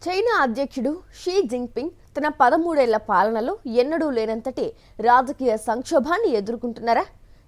China అధ్యక్షుడు Xi Jinping తన 13 ఏళ్ల పాలనలో ఎన్నడూ లేనంతటి రాజకీయ సంక్షోభాన్ని ఎదుర్కొంటున్నారా?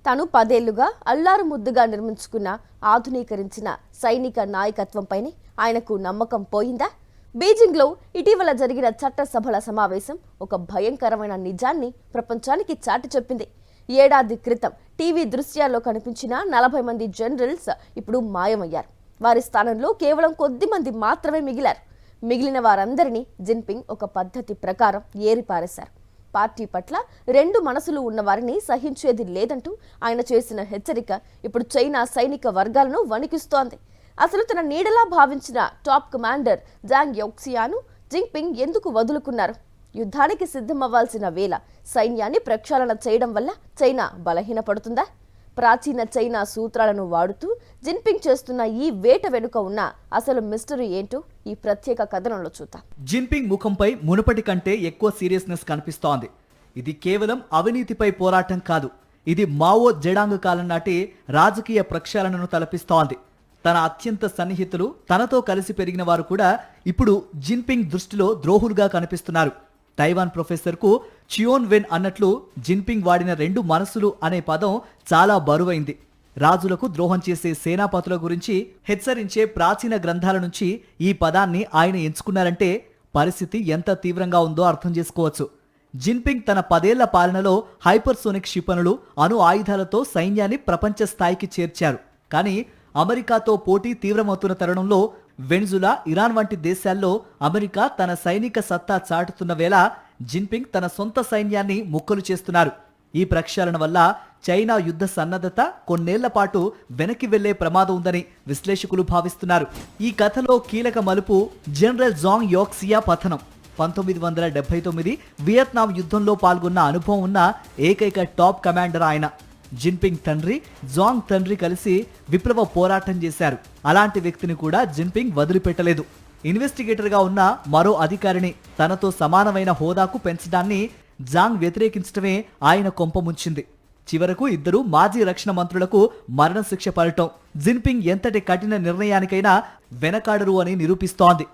తాను 10 ఏళ్లుగా అల్లారు ముద్దుగా నిర్మించుకున్న ఆధునీకరించిన సైనిక నాయకత్వంపైనే ఆయనకు నమ్మకం పోయిందా? బీజింగ్లో ఇటీవల జరిగిన చట్టసభల సమావేశం ఒక భయంకరమైన నిజాన్ని ప్రపంచానికి చాటి చెప్పింది. ఏడాది క్రితం టీవీ దృశ్యాల్లో కనిపించిన 40 మంది జనరల్స్ ఇప్పుడు మాయమయ్యారు. వారి స్థానంలో కేవలం కొద్ది మంది మాత్రమే మిగిలారు. మిగిలిన వారందరినీ జిన్పింగ్ ఒక పద్ధతి ప్రకారం ఏరిపారేశారు. పార్టీ పట్ల రెండు మనసులు ఉన్నవారిని సహించేది లేదంటూ ఆయన చేసిన హెచ్చరిక ఇప్పుడు చైనా సైనిక వర్గాలను వణికిస్తోంది. అసలు తన నీడలా భావించిన టాప్ కమాండర్ జాంగ్ యోక్సియాను జిన్పింగ్ ఎందుకు వదులుకున్నారు? యుద్ధానికి సిద్ధమవ్వాల్సిన వేళ సైన్యాన్ని ప్రక్షాళన చేయడం వల్ల చైనా బలహీనపడుతుందా? ప్రాచీన చైనా సూత్రాలను వాడుతూ జిన్పింగ్ చేస్తున్న ఈ వేట వెనుక ఉన్న అసలు మిస్టరీ ఏంటో ఈ ప్రత్యేక కథనంలో చూద్దాం. జిన్పింగ్ ముఖంపై మునుపటి కంటే ఎక్కువ సీరియస్నెస్ కనిపిస్తోంది. ఇది కేవలం అవినీతిపై పోరాటం కాదు, ఇది మావో జెడాంగ్ కాలం నాటి రాజకీయ ప్రక్షాళనను తలపిస్తోంది. తన అత్యంత సన్నిహితులు, తనతో కలిసి పెరిగిన వారు కూడా ఇప్పుడు జిన్పింగ్ దృష్టిలో ద్రోహులుగా కనిపిస్తున్నారు. తైవాన్ ప్రొఫెసర్కు చియోన్ వెన్ అన్నట్లు జిన్పింగ్ వాడిన రెండు మనసులు అనే పదం చాలా బరువైంది. రాజులకు ద్రోహం చేసే సేనాపతుల గురించి హెచ్చరించే ప్రాచీన గ్రంథాల నుంచి ఈ పదాన్ని ఆయన ఎంచుకున్నారంటే పరిస్థితి ఎంత తీవ్రంగా ఉందో అర్థం చేసుకోవచ్చు. జిన్పింగ్ తన 10 ఏళ్ల పాలనలో హైపర్సోనిక్ క్షిపణులు, అణు ఆయుధాలతో సైన్యాన్ని ప్రపంచ స్థాయికి చేర్చారు. కానీ అమెరికాతో పోటీ తీవ్రమవుతున్న తరుణంలో వెనిజులా, ఇరాన్ వంటి దేశాల్లో అమెరికా తన సైనిక సత్తా చాటుతున్న వేళ జిన్పింగ్ తన సొంత సైన్యాన్ని ముక్కలు చేస్తున్నారు. ఈ ప్రక్షాళన వల్ల చైనా యుద్ధ సన్నద్ధత కొన్నేళ్ల పాటు వెనక్కి వెళ్లే ప్రమాదం ఉందని విశ్లేషకులు భావిస్తున్నారు. ఈ కథలో కీలక మలుపు జనరల్ జాంగ్ యోక్సియా పతనం. 1979 వియత్నాం యుద్ధంలో పాల్గొన్న అనుభవం ఉన్న ఏకైక టాప్ కమాండర్ ఆయన. జిన్పింగ్ తండ్రి, జాంగ్ తండ్రి కలిసి విప్లవ పోరాటం చేశారు. అలాంటి వ్యక్తిని కూడా జిన్పింగ్ వదిలిపెట్టలేదు. ఇన్వెస్టిగేటర్గా ఉన్న మరో అధికారిని తనతో సమానమైన హోదాకు పెంచడాన్ని జాంగ్ వ్యతిరేకించడమే ఆయన కొంపముంచింది. చివరకు ఇద్దరు మాజీ రక్షణ మంత్రులకు మరణశిక్ష పడటం జిన్పింగ్ ఎంతటి కఠిన నిర్ణయానికైనా వెనకాడరు అని నిరూపిస్తోంది.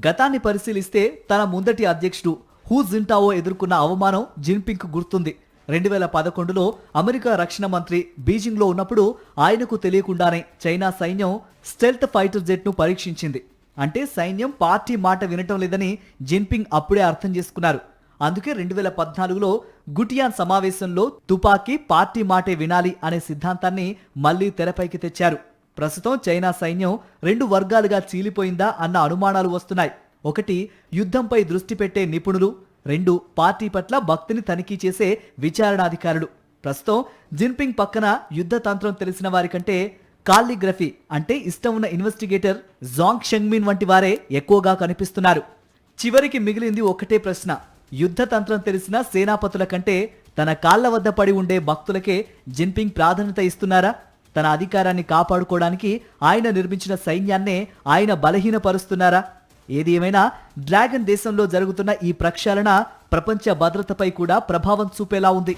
గతాన్ని పరిశీలిస్తే తన ముందటి అధ్యక్షుడు హూ జింటావో ఎదుర్కొన్న అవమానం జిన్పింగ్కు గుర్తుంది. 2011లో అమెరికా రక్షణ మంత్రి బీజింగ్లో ఉన్నప్పుడు ఆయనకు తెలియకుండానే చైనా సైన్యం స్టెల్త్ ఫైటర్ జెట్ను పరీక్షించింది. అంటే సైన్యం పార్టీ మాట వినటం లేదని జిన్పింగ్ అప్పుడే అర్థం చేసుకున్నారు. అందుకే 2014లో గుటియాన్ సమావేశంలో తుపాకీ పార్టీ మాటే వినాలి అనే సిద్ధాంతాన్ని మళ్లీ తెరపైకి తెచ్చారు. ప్రస్తుతం చైనా సైన్యం 2 వర్గాలుగా చీలిపోయిందా అన్న అనుమానాలు వస్తున్నాయి. ఒకటి, యుద్ధంపై దృష్టి పెట్టే నిపుణులు. 2, పార్టీ పట్ల భక్తిని తనిఖీ చేసే విచారణాధికారులు. ప్రస్తుతం జిన్పింగ్ పక్కన యుద్ధ తంత్రం తెలిసిన వారి కంటే కాలిగ్రఫీ అంటే ఇష్టం ఉన్న ఇన్వెస్టిగేటర్ జాంగ్ షెంగ్మిన్ వంటి వారే ఎక్కువగా కనిపిస్తున్నారు. చివరికి మిగిలింది ఒకటే ప్రశ్న: యుద్ధ తంత్రం తెలిసిన సేనాపతుల కంటే తన కాళ్ల వద్ద పడి ఉండే భక్తులకే జిన్పింగ్ ప్రాధాన్యత ఇస్తున్నారా? తన అధికారాన్ని కాపాడుకోవడానికి ఆయన నిర్మించిన సైన్యాన్నే ఆయన బలహీనపరుస్తున్నారా? ఏది ఏమైనా డ్రాగన్ దేశంలో జరుగుతున్న ఈ ప్రక్షాళన ప్రపంచ భద్రతపై కూడా ప్రభావం చూపేలా ఉంది.